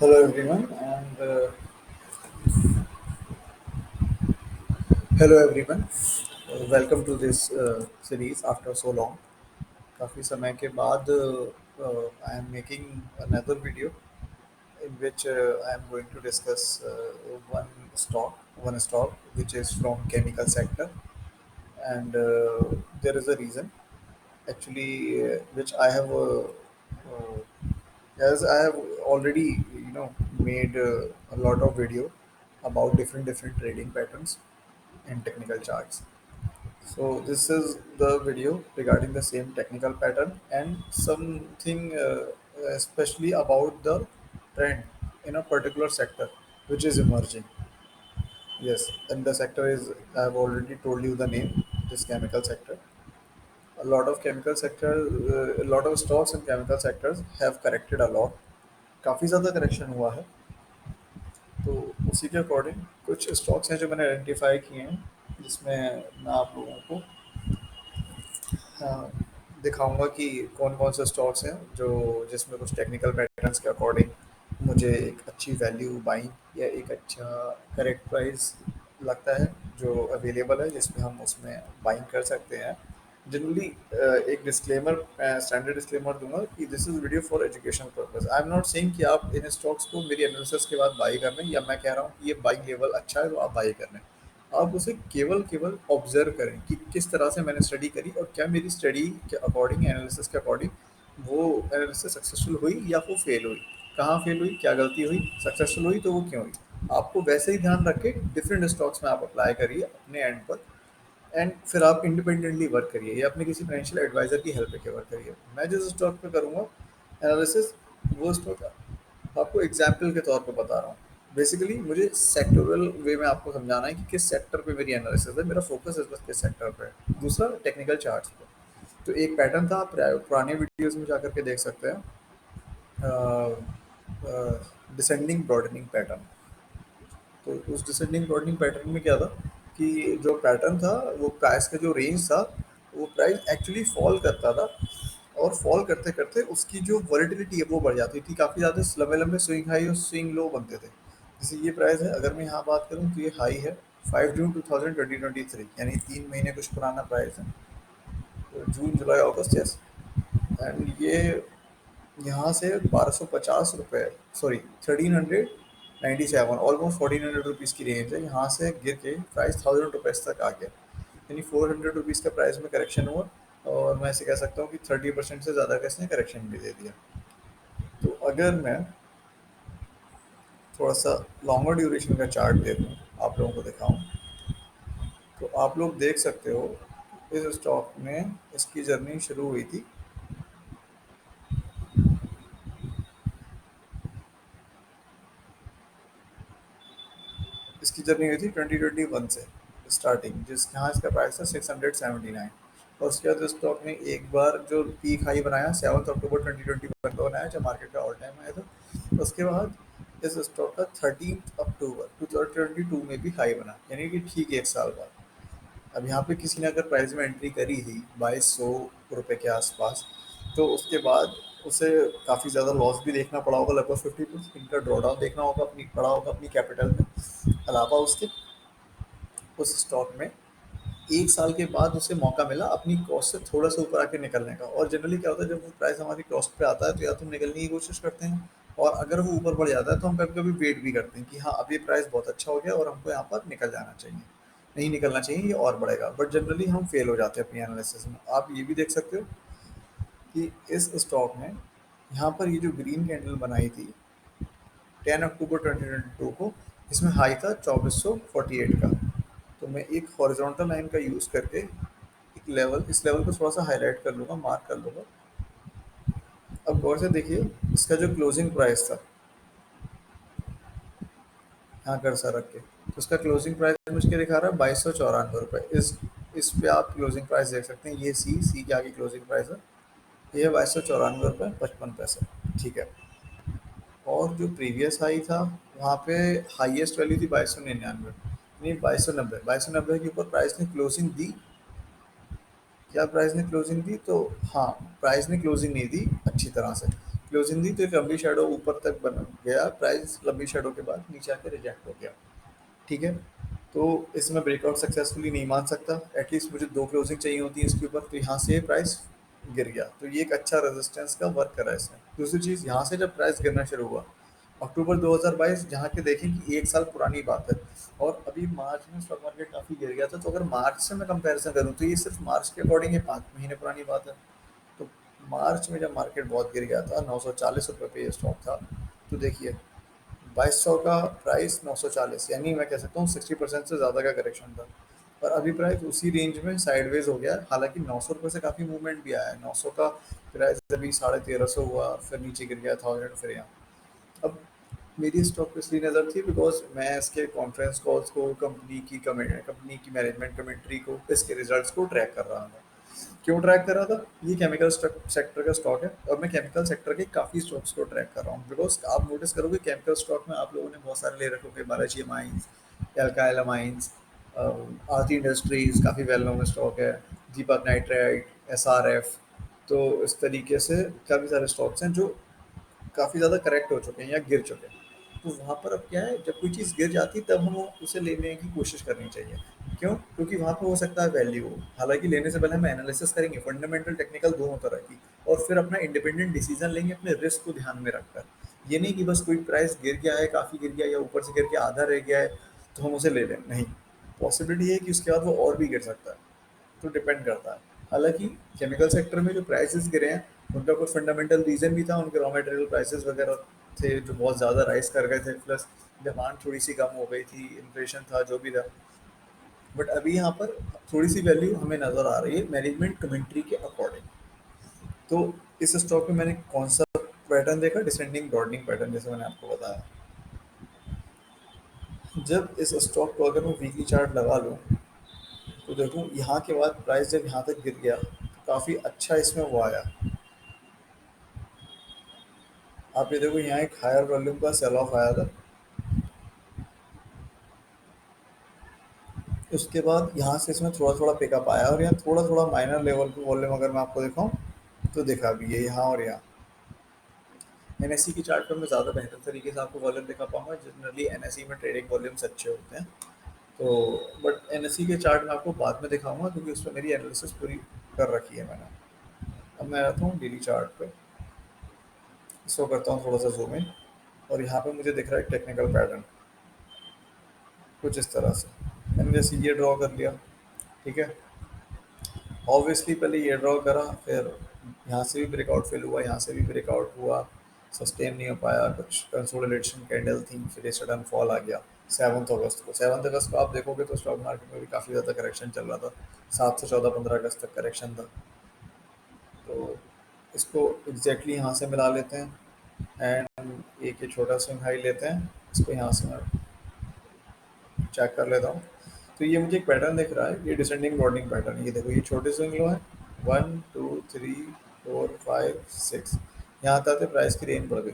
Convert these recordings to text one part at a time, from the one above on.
Hello everyone and hello everyone. Welcome to this series after so long. काफ़ी समय के बाद I am making another video in which I am going to discuss one stock which is from chemical sector, and there is a reason actually which I have as I have already made a lot of video about different trading patterns and technical charts. So this is the video regarding the same technical pattern and something especially about the trend in a particular sector which is emerging. Yes, and the sector is, I have already told you the name, this chemical sector. A lot of chemical sector, a lot of stocks in chemical sectors have corrected a lot. काफ़ी ज़्यादा correction हुआ है, तो उसी के according कुछ stocks हैं जो मैंने आइडेंटिफाई किए हैं, जिसमें मैं आप लोगों को हाँ, दिखाऊंगा कि कौन कौन से स्टॉक्स हैं जो जिसमें कुछ टेक्निकल पैटर्न्स के अकॉर्डिंग मुझे एक अच्छी वैल्यू बाइंग या एक अच्छा करेक्ट प्राइस लगता है जो अवेलेबल है, जिसमें हम उसमें बाइंग कर सकते हैं। जनरली एक डिस्क्लेमर, स्टैंडर्ड डिस्क्लेमर दूंगा कि this is video for educational purpose. I am not saying कि आप इन स्टॉक्स को मेरी एनालिसिस के बाद बाई कर लें, या मैं कह रहा हूँ कि ये बाइंग लेवल अच्छा है तो आप बाई कर लें। आप उसे केवल केवल ऑब्जर्व करें कि किस तरह से मैंने स्टडी करी और क्या मेरी स्टडी के अकॉर्डिंग, एनालिसिस के अकॉर्डिंग वो एनालिसिस सक्सेसफुल हुई या वो फेल हुई, कहाँ फेल हुई, क्या गलती हुई, सक्सेसफुल हुई तो वो क्यों हुई। आपको वैसे ही ध्यान रख के डिफरेंट स्टॉक्स में आप अप्लाई करिए अपने एंड पर, एंड फिर आप इंडिपेंडेंटली वर्क करिए या अपने किसी फाइनेंशियल एडवाइजर की हेल्प लेके वर्क करिए। मैं जिस स्टॉक पे करूँगा एनालिसिस, वो स्टॉक आपको एग्जाम्पल के तौर पे बता रहा हूँ। बेसिकली मुझे सेक्टोरल वे में आपको समझाना है कि किस सेक्टर पे मेरी एनालिसिस है, मेरा फोकस इस वक्त किस सेक्टर पे है। दूसरा टेक्निकल चार्ट्स पे, तो एक पैटर्न था, आप पुराने वीडियोस में जाकर के देख सकते हैं, डिसेंडिंग ब्रॉडनिंग पैटर्न। तो उस डिसेंडिंग ब्रॉडनिंग पैटर्न में क्या था कि जो पैटर्न था, वो प्राइस का जो रेंज था, वो प्राइस एक्चुअली फॉल करता था, और फॉल करते करते उसकी जो वॉलेटिलिटी है वो बढ़ जाती थी, काफ़ी ज़्यादा लंबे लंबे स्विंग हाई और स्विंग लो बनते थे। जैसे ये प्राइस है, अगर मैं यहाँ बात करूँ तो ये हाई है 5 जून 2023, यानी 3 महीने कुछ पुराना प्राइस है। तो जून जुलाई अगस्त, यस। एंड ये यहाँ से 1250 रुपये, सॉरी 1397, ऑलमोस्ट 1400 रुपीज़ की रेंज है। यहाँ से गिर के प्राइस 1000 रुपीज़ तक आ गया, यानी 400 रुपीज़ का प्राइस में करेक्शन हुआ। और मैं ऐसे कह सकता हूँ कि 30% से ज़्यादा का इसने करेक्शन भी दे दिया। तो अगर मैं थोड़ा सा लॉन्गर ड्यूरेशन का चार्ट दे दूँ, आप लोगों को दिखाऊं, तो आप लोग देख सकते हो इस स्टॉक में इसकी जर्नी शुरू हुई थी इसकी जर्नी हुई थी 2021 से स्टार्टिंग, जिस जहाँ इसका प्राइस था 679। और उसके बाद स्टॉक ने एक बार जो पीक हाई बनाया 7 अक्टूबर 2021 को बनाया, जब मार्केट का ऑल टाइम आया था। उसके बाद इस स्टॉक का 13 अक्टूबर 2022 में भी हाई बना, यानी कि ठीक 1 साल बाद। अब यहाँ पे किसी ने अगर प्राइस में एंट्री करी थी 2200 रुपये के आसपास, तो उसके बाद उसे काफ़ी ज़्यादा लॉस भी देखना पड़ा होगा, लगभग 50% का ड्रॉडाउन देखना होगा अपनी पड़ा होगा अपनी कैपिटल में। अलावा उसके उस स्टॉक में 1 साल के बाद उसे मौका मिला अपनी कॉस्ट से थोड़ा सा ऊपर आके निकलने का। और जनरली क्या होता है, जब वो प्राइस हमारी कॉस्ट पे आता है तो या तो हम निकलने की कोशिश करते हैं, और अगर वो ऊपर बढ़ जाता है तो हम कभी कभी वेट भी करते हैं कि हाँ अब ये प्राइस बहुत अच्छा हो गया और हमको यहाँ पर निकल जाना चाहिए, नहीं निकलना चाहिए, ये और बढ़ेगा। बट जनरली हम फेल हो जाते हैं अपनी एनालिसिस में। आप ये भी देख सकते हो कि इस स्टॉक में यहाँ पर ये जो ग्रीन कैंडल बनाई थी 10 अक्टूबर 2022 को, इसमें हाई था 2448 का। तो मैं एक हॉरिजॉन्टल लाइन का यूज़ करके एक लेवल, इस लेवल को थोड़ा सा हाईलाइट कर लूँगा, मार्क कर लूँगा। अब गौर से देखिए, इसका जो क्लोजिंग प्राइस था, यहाँ कर्सर रख के, तो उसका क्लोजिंग प्राइस मुझे दिखा रहा है 2294 रुपये। इस पे आप क्लोजिंग प्राइस देख सकते हैं, ये सी के आगे क्लोजिंग प्राइस है, ये 2294 रुपये 55 पैसे। ठीक है। और जो प्रीवियस हाई था, वहाँ पे हाईएस्ट वैल्यू थी 2299, नहीं 2290 के ऊपर प्राइस ने क्लोजिंग दी। क्या प्राइस ने क्लोजिंग दी? तो हाँ, प्राइस ने क्लोजिंग नहीं दी अच्छी तरह से, क्लोजिंग दी तो एक लंबी शेडो ऊपर तक बन गया, प्राइस लंबी शेडो के बाद नीचे आके रिजेक्ट हो गया। ठीक है, तो इसमें ब्रेकआउट सक्सेसफुली नहीं मान सकता, एटलीस्ट मुझे दो क्लोजिंग चाहिए होती है इसके ऊपर, तो यहाँ से प्राइस गिर गया, तो ये एक अच्छा रेजिस्टेंस का वर्क करा है इसने। दूसरी चीज़, यहाँ से जब प्राइस गिरना शुरू हुआ अक्टूबर 2022, जहाँ के देखें कि एक साल पुरानी बात है, और अभी मार्च में स्टॉक मार्केट काफ़ी गिर गया था, तो अगर मार्च से मैं कंपैरिजन करूँ तो ये सिर्फ मार्च के अकॉर्डिंग ये 5 महीने पुरानी बात है। तो मार्च में जब मार्केट बहुत गिर गया था, 940 रुपये पे ये स्टॉक था, तो देखिए 2200 का प्राइस, 940, यानी मैं कह सकता हूँ 60% से ज़्यादा का करेक्शन था। और अभी प्राइस उसी रेंज में साइडवेज हो गया है, हालांकि 900 रुपये से काफ़ी मूवमेंट भी आया है। 900 का प्राइस अभी 1350 हुआ, फिर नीचे गिर गया 1000, फिर यहाँ। अब मेरी स्टॉक पे इसलिए नज़र थी बिकॉज मैं इसके कॉन्फ्रेंस कॉल्स को, कंपनी की मैनेजमेंट कमेंट्री को, इसके रिजल्ट्स को ट्रैक कर रहा था। क्यों ट्रैक कर रहा था? ये केमिकल सेक्टर का स्टॉक है, और मैं केमिकल सेक्टर के काफ़ी स्टॉक्स को ट्रैक कर रहा हूँ, बिकॉज आप नोटिस करोगे केमिकल स्टॉक में आप लोगों ने बहुत सारे ले रखे होंगे, बालाजी माइंस, एल्काइल माइंस, आरती इंडस्ट्रीज काफ़ी वेल नोन स्टॉक है, दीपक नाइट्राइट, एसआरएफ। तो इस तरीके से काफ़ी सारे स्टॉक्स हैं जो काफ़ी ज़्यादा करेक्ट हो चुके हैं या गिर चुके हैं। तो वहाँ पर अब क्या है, जब कोई चीज़ गिर जाती है तब हमें उसे लेने की कोशिश करनी चाहिए। क्यों? क्योंकि वहाँ पे हो सकता है वैल्यू हो। हालाँकि लेने से पहले हम एनालिसिस करेंगे, फंडामेंटल, टेक्निकल दोनों तरह की, और फिर अपना इंडिपेंडेंट डिसीजन लेंगे अपने रिस्क को ध्यान में रखकर। ये नहीं कि बस कोई प्राइस गिर गया है, काफ़ी गिर गया, या ऊपर से गिर के आधा रह गया है, तो हम उसे ले लें। नहीं, पॉसिबिलिटी है कि उसके बाद वो और भी गिर सकता है। तो डिपेंड करता है। हालाँकि केमिकल सेक्टर में जो प्राइसेज़ गिरे हैं, उनका कुछ फंडामेंटल रीज़न भी था, उनके रॉ मटेरियल प्राइसेज़ वगैरह थे जो बहुत ज़्यादा राइज़ कर गए थे, प्लस डिमांड थोड़ी-सी कम हो गई थी, इन्फ्लेशन था, जो भी था। बट अभी यहाँ पर थोड़ी-सी वैल्यू हमें नज़र आ रही है मैनेजमेंट कमेंट्री के अकॉर्डिंग। तो इस स्टॉक में मैंने कौन-सा पैटर्न देखा? डिसेंडिंग ब्रॉडनिंग पैटर्न, जैसे मैंने आपको बताया। जब इस स्टॉक को अगर मैं वीकली चार्ट लगा लूँ, तो देखूँ यहाँ के बाद प्राइस जब यहाँ तक गिर गया, तो काफ़ी अच्छा इसमें वो आया। आप ये देखो, यहाँ एक हायर वॉल्यूम का सेल ऑफ आया था, उसके बाद यहाँ से इसमें थोड़ा थोड़ा पिकअप आया, और यहाँ थोड़ा थोड़ा माइनर लेवल पे वॉल्यूम अगर मैं आपको दिखाऊं, तो दिखा भी है यहाँ और यहाँ। एनएससी की चार्ट पर मैं ज़्यादा बेहतर तरीके से आपको वॉल्यूम दिखा पाऊंगा, जनरली एनएससी में ट्रेडिंग वॉल्यूम्स अच्छे होते हैं। तो बट एनएससी के चार्ट मैं आपको बाद में दिखाऊंगा, क्योंकि उसमें मेरी एनालिसिस पूरी कर रखी है मैंने। अब मैं आता हूँ डेली चार्ट पे, इसको करता हूँ थोड़ा सा जूम इन, और यहाँ पे मुझे दिख रहा है टेक्निकल पैटर्न कुछ इस तरह से। मैंने जैसे ये ड्रॉ कर लिया, ठीक है। ऑब्वियसली पहले ये ड्रॉ करा, फिर यहाँ से भी ब्रेकआउट फेल हुआ, यहाँ से भी ब्रेकआउट हुआ, सस्टेन नहीं हो पाया, कुछ कंसोलिडेशन कैंडल थी, फिर ये सडन फॉल आ गया। 7 अगस्त को, 7 अगस्त को आप देखोगे तो स्टॉक मार्केट में भी काफ़ी ज़्यादा करेक्शन चल रहा था। 7 से 14, 15 अगस्त तक करेक्शन था। तो इसको एग्जैक्टली यहाँ से मिला लेते हैं, एंड एक ये छोटा स्विंग हाई लेते हैं, इसको यहाँ से मैं चेक कर लेता हूँ। तो ये मुझे एक पैटर्न दिख रहा है, ये डिसेंडिंग बॉर्डिंग पैटर्न। ये देखो, ये छोटे स्विंग लो है, 1 2 3 4 5 6, यहाँ तक प्राइस की रेंज बढ़ गई।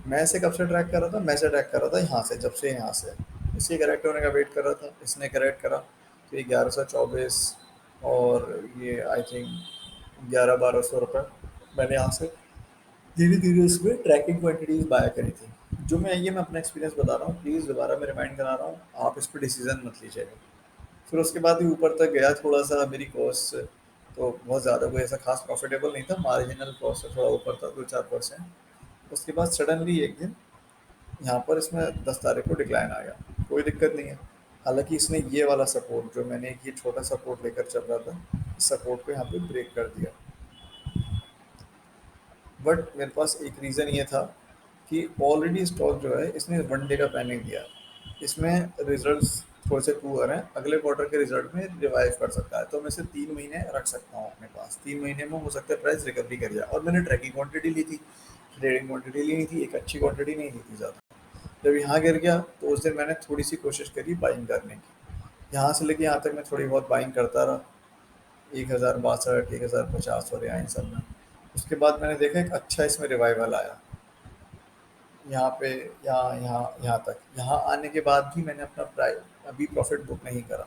मैं इसे कब से ट्रैक कर रहा था? मैं इसे ट्रैक कर रहा था यहाँ से, जब से यहाँ से इसे करेक्ट होने का वेट कर रहा था, इसने करेक्ट करा, तो ये 1124, और ये आई थिंक 1100-1200 रुपये मैंने यहाँ से धीरे धीरे उसमें ट्रैकिंग क्वांटिटीज बाय करी थी। जो मैं अपना एक्सपीरियंस बता रहा हूँ, प्लीज़ दोबारा मैं रिमाइंड करा रहा हूँ, आप इस पर डिसीजन मत लीजिएगा। फिर उसके बाद भी ऊपर तक गया थोड़ा सा, मेरी कॉस्ट से तो बहुत ज़्यादा कोई ऐसा खास प्रॉफिटेबल नहीं था, मार्जिनल कॉस्ट से थोड़ा ऊपर था, 2-4%। उसके बाद सडनली एक दिन यहाँ पर इसमें 10 तारीख को डिक्लाइन आ गया, कोई दिक्कत नहीं है। हालांकि इसने ये वाला सपोर्ट, जो मैंने एक ये छोटा सपोर्ट लेकर चल रहा था, इस सपोर्ट को यहाँ पे ब्रेक कर दिया। बट मेरे पास एक रीज़न ये था कि ऑलरेडी स्टॉक जो है इसने 1 डे का पैनिक दिया। इसमें रिजल्ट्स थोड़े से पुअर हैं, अगले क्वार्टर के रिजल्ट में रिवाइव कर सकता है, तो मैं इसे 3 महीने रख सकता हूँ अपने पास। 3 महीने में हो सकता है प्राइस रिकवरी कर जाए। और मैंने ट्रैकिंग क्वांटिटी ली थी, ट्रेडिंग क्वांटिटी ली नहीं थी, एक अच्छी क्वांटिटी नहीं ली थी ज़्यादा। जब यहाँ गिर गया तो उस दिन मैंने थोड़ी सी कोशिश करी बाइंग करने की, यहाँ से लेके यहाँ तक मैं थोड़ी बहुत बाइंग करता रहा, 1062, 1050 और यहाँ इन सब में। उसके बाद मैंने देखा एक अच्छा इसमें रिवाइवल आया, यहाँ पे, यहाँ तक। यहाँ आने के बाद भी मैंने अपना प्राइस अभी प्रॉफिट बुक नहीं करा।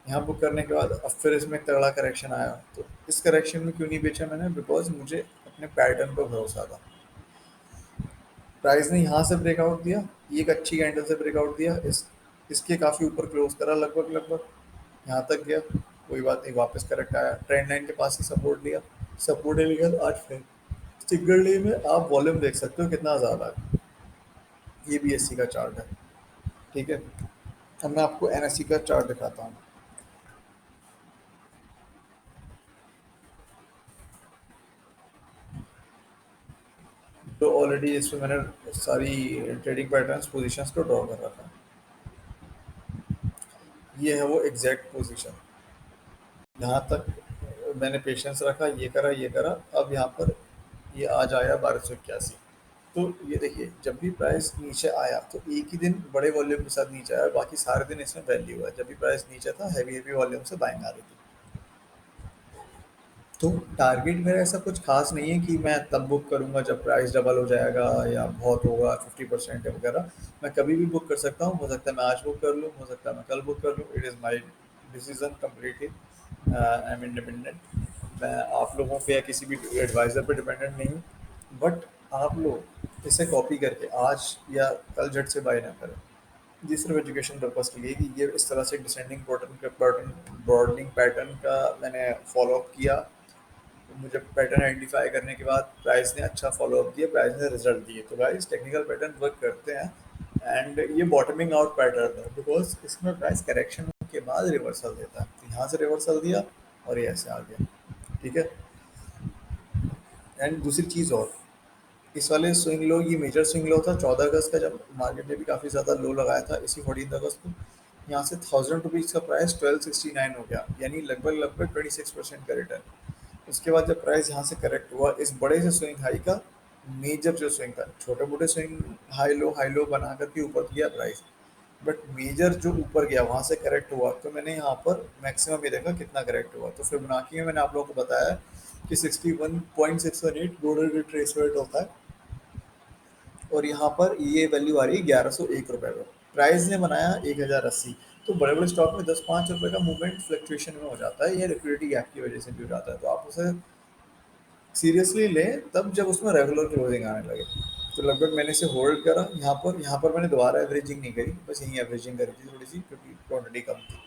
यहाँ बुक करने के बाद अब फिर इसमें एक तगड़ा करेक्शन आया, तो इस करेक्शन में क्यों नहीं बेचा मैंने? बिकॉज मुझे अपने पैटर्न पर भरोसा था। प्राइस ने यहाँ से ब्रेकआउट दिया, ये एक अच्छी कैंडल से ब्रेकआउट दिया, इसके काफ़ी ऊपर क्लोज करा, लगभग लगभग यहाँ तक गया, कोई बात नहीं, वापस करेक्ट आया, ट्रेंड लाइन के पास ही सपोर्ट लिया, सपोर्ट लिया आज फिर सिंगल डे में आप वॉल्यूम देख सकते हो कितना ज़्यादा है। ये बी एस सी का चार्ट है, ठीक है। अब मैं आपको एन एस सी का चार्ट दिखाता हूँ। तो ऑलरेडी इसमें मैंने सारी ट्रेडिंग पैटर्न्स पोजीशंस को ड्रॉ कर रखा है। ये है वो एग्जैक्ट पोजीशन, यहाँ तक मैंने पेशेंस रखा, ये करा, अब यहाँ पर ये आज आया 1281। तो ये देखिए, जब भी प्राइस नीचे आया तो एक ही दिन बड़े वॉल्यूम के साथ नीचे आया, बाकी सारे दिन इसमें वैल्यू है। जब भी प्राइस नीचे था हैवी हैवी वॉल्यूम से बाइंग आ रही थी। तो टारगेट मेरा ऐसा कुछ खास नहीं है कि मैं तब बुक करूंगा जब प्राइस डबल हो जाएगा या बहुत होगा 50% वगैरह। मैं कभी भी बुक कर सकता हूँ, हो सकता है मैं आज बुक कर लूँ, हो सकता है मैं कल बुक कर लूँ, it is my decision completely. I am independent. मैं आप लोगों पे या किसी भी एडवाइज़र पे डिपेंडेंट नहीं हूँ। बट आप लोग इसे कॉपी करके आज या कल झट से बाय ना करें। जी सिर्फ एजुकेशन पर्पस के लिए कि ये इस तरह से डिसेंडिंग पैटर्न ब्रॉडनिंग पैटर्न का मैंने फॉलो अप किया। तो मुझे पैटर्न आइडेंटिफाई करने के बाद प्राइस ने अच्छा फॉलो अप दिया, प्राइस ने रिजल्ट दिए, तो गाइस टेक्निकल पैटर्न वर्क करते हैं। एंड ये बॉटमिंग आउट पैटर्न है बिकॉज इसमें प्राइस करेक्शन के बाद रिवर्सल देता है, तो यहाँ से रिवर्सल दिया और ये ऐसे आ गया, ठीक है। एंड दूसरी चीज़ और, इस वाले स्विंग लो, ये मेजर स्विंग लो था 14 अगस्त का, जब मार्केट ने भी काफ़ी ज़्यादा लो लगाया था इसी 14 अगस्त को। यहाँ से 1000 रुपीज़ का प्राइस 1269 हो गया, यानी लगभग लगभग 26% का रिटर्न। उसके बाद जब प्राइस यहाँ से करेक्ट हुआ इस बड़े से स्विंग हाई का, मेजर जो स्विंग था, छोटे मोटे स्विंग हाई लो बना करके ऊपर गया प्राइस, बट मेजर जो ऊपर गया वहाँ से करेक्ट हुआ, तो मैंने यहाँ पर मैक्सिमम ये देखा कितना करेक्ट हुआ। तो फिबोनाची में मैंने आप लोगों को बताया कि 61.618 डॉलर रिट्रेसमेंट होता है, और यहाँ पर ये वैल्यू आ रही है 1101 रुपये पर। प्राइस ने बनाया 1080। तो बड़े बड़े स्टॉक में 10-5 रुपये का मूवमेंट फ्लक्चुएशन में हो जाता है, ये लिक्विडिटी गैप की वजह से भी हो जाता है, तो आप उसे सीरियसली लें तब जब उसमें रेगुलर क्लोजिंग आने लगे। तो लगभग मैंने इसे होल्ड करा, यहाँ पर मैंने दोबारा एवरेजिंग नहीं करी, बस यहीं एवरेजिंग करी थी थोड़ी सी क्योंकि क्वांटिटी कम थी।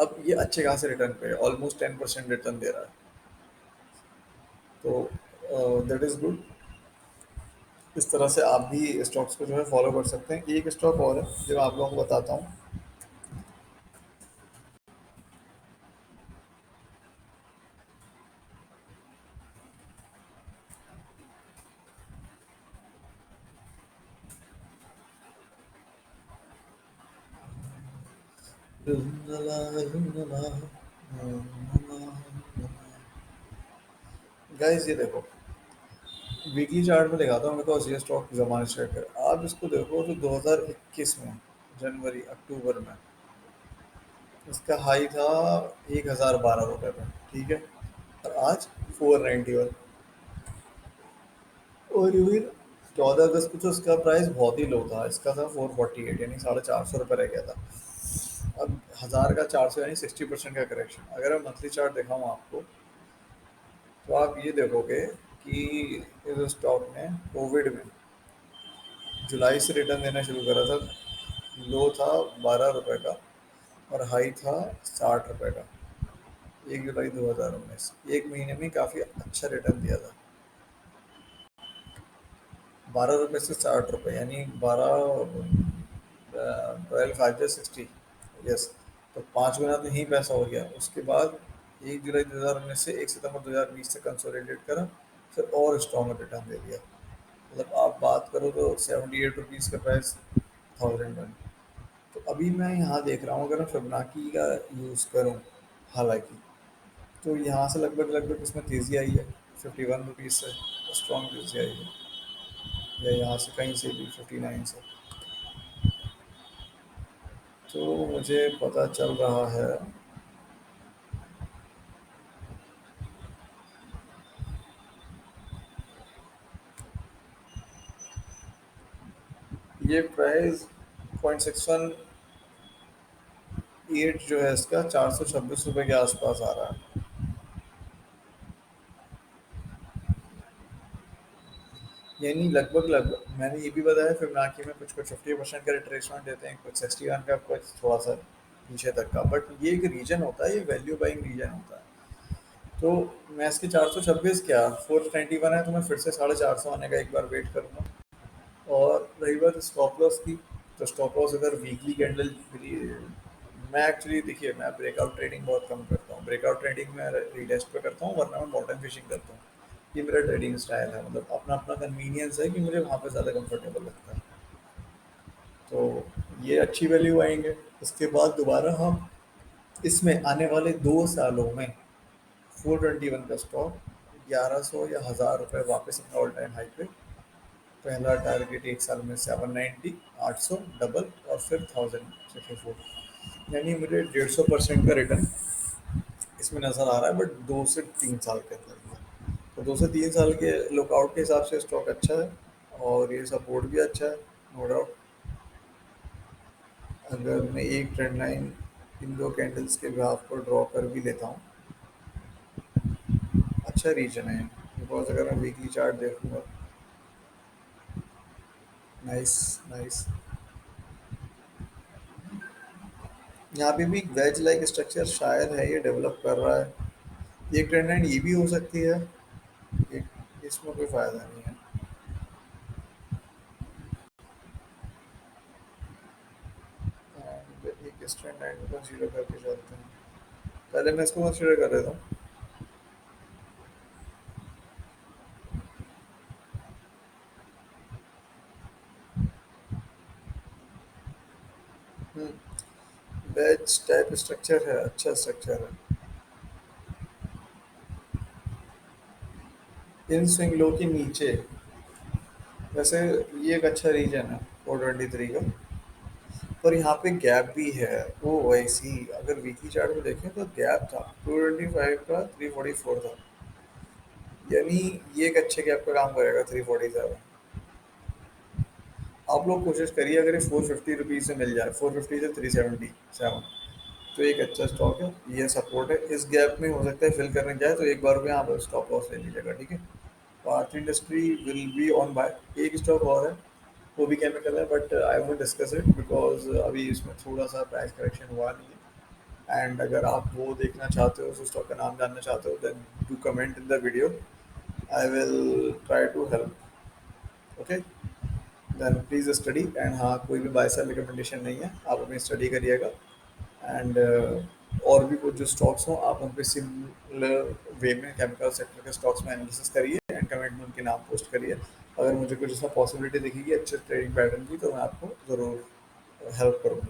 अब ये अच्छे खासे रिटर्न पे ऑलमोस्ट 10% रिटर्न दे रहा है, तो दैट इज़ गुड। इस तरह से आप भी स्टॉक्स को जो है फॉलो कर सकते हैं। एक स्टॉक और है जो मैं आप लोगों को बताता हूँ। गाइस ये देखो, वीकली चार्ट में दिखाता हूँ बिकॉज ये स्टॉक जमाने से कर, आप इसको देखो तो 2021 में जनवरी अक्टूबर में इसका हाई था 1012 रुपये पे, ठीक है। और आज 491। और फिर 14 अगस्त को तो इसका प्राइस बहुत ही लो था, इसका था 448, यानी 450 रुपये रह गया था। अब 1000 का 400 यानी 60% का करेक्शन। अगर मैं मंथली चार्ट दिखाऊँ आपको तो आप ये देखोगे कि इस स्टॉक ने कोविड में जुलाई से रिटर्न देना शुरू करा था। लो था 12 रुपये का और हाई था 60 रुपये का, 1 जुलाई 2019, एक महीने में काफ़ी अच्छा रिटर्न दिया था। 12 रुपये से 60 रुपये यानी 12 5 60, यस। तो 5 गुना तो यही पैसा हो गया। उसके बाद 1 जुलाई 2019 से 1 सितंबर 2020 से कंसोलिडेट करा, फिर और स्ट्रॉन्ग रिटर्न दे दिया। मतलब आप बात करो तो 78 रुपीज़ का प्राइस 1001। तो अभी मैं यहाँ देख रहा हूँ अगर मैं फिबोनाची का यूज़ करूँ, हालांकि तो यहाँ से लगभग लगभग इसमें तेज़ी आई है 51 रुपीज़ से, स्ट्रॉन्ग तेज़ी आई है, या यहाँ से कहीं से भी 59 से। तो मुझे पता चल रहा है ये प्राइस 0.618 जो है इसका 426 रुपये के आसपास आ रहा है। यानी लगभग मैंने ये भी बताया फिबोनाची में कुछ कुछ 50% का रिट्रेसमेंट देते हैं, कुछ 61 का, कुछ थोड़ा सा पीछे तक का, बट ये एक रीजन होता है, ये वैल्यू बाइंग रीजन होता है। तो मैं इसके 426 क्या 491 है, तो मैं फिर से 450 आने का एक बार वेट करूंगा। और रही बात स्टॉप लॉस की, तो स्टॉप लॉस अगर वीकली कैंडल, मैं एक्चुअली देखिए मैं ब्रेकआउट ट्रेडिंग बहुत कम करता हूँ, ब्रेकआउट ट्रेडिंग में रीटेस्ट पे करता हूँ, वरना मैं बॉटम फिशिंग करता हूँ। ये मेरा ट्रेडिंग स्टाइल है, मतलब अपना अपना कन्वीनियंस है कि मुझे वहाँ पे ज़्यादा कंफर्टेबल लगता है। तो ये अच्छी वैल्यू आएंगे। उसके बाद दोबारा हम इसमें आने वाले 2 सालों में 421 का स्टॉक 1100 या 1000 रुपये वापस अपना ऑल टाइम हाई पे। पहला टारगेट एक साल में 790, 800 डबल, और फिर 1064, यानी मुझे 150% का रिटर्न इसमें नज़र आ रहा है, बट 2 से 3 साल के अंदर। तो 2 से 3 साल के लुकआउट के हिसाब से स्टॉक अच्छा है, और ये सपोर्ट भी अच्छा है, नो डाउट। अगर मैं एक ट्रेंड लाइन इन दो कैंडल्स के ग्राफ को ड्रॉ कर भी लेता हूँ, अच्छा रीजन है, बिकॉज अगर मैं वीकली चार्ट देखूंगा, नाइस नाइस, यहाँ पे भी वेज लाइक स्ट्रक्चर शायद है, ये डेवलप कर रहा है। एक ट्रेंड लाइन ये भी हो सकती है, एक इसमें कोई फायदा नहीं है। एंड एक इस ट्रेंड लाइन को कंसीडर करके चलते हैं, पहले मैं इसको कंसीडर कर लेता हूँ। वेज टाइप स्ट्रक्चर है, अच्छा स्ट्रक्चर है। इन स्विंग लो के नीचे वैसे ये एक अच्छा रीजन है 423 का, पर यहाँ पे गैप भी है। ओ वैसी अगर वीकली चार्ट में देखें तो गैप था 225 का, 344 था, यानी ये एक अच्छे गैप का काम करेगा 347। आप लोग कोशिश करिए अगर ये 450 रुपीज़ से मिल जाए, 450 से 377, तो एक अच्छा स्टॉक है, ये सपोर्ट है, इस गैप में हो सकता है फिल करने जाए तो एक बार में यहाँ पर स्टॉप लॉस ले लीजिएगा, ठीक है। Bharat industry will be on buy. एक स्टॉक और है, वो भी केमिकल है, but I won't discuss it because अभी इसमें थोड़ा सा प्राइस करेक्शन हुआ नहीं है। एंड अगर आप वो देखना चाहते हो, उस स्टॉक का नाम जानना चाहते हो, then do comment in the video, I will try to help. Okay, then please study. And हाँ, कोई भी बाय सेल रिकमेंडेशन नहीं है, आप अपनी स्टडी करिएगा। एंड और भी कुछ जो स्टॉक्स हों, आप उन पे सिमिलर वे में केमिकल सेक्टर के स्टॉक्स में एनालिसिस करिए, एंड कमेंट में उनके नाम पोस्ट करिए। अगर मुझे कुछ ऐसा पॉसिबिलिटी दिखेगी अच्छे ट्रेडिंग पैटर्न की, तो मैं आपको ज़रूर हेल्प करूँगा।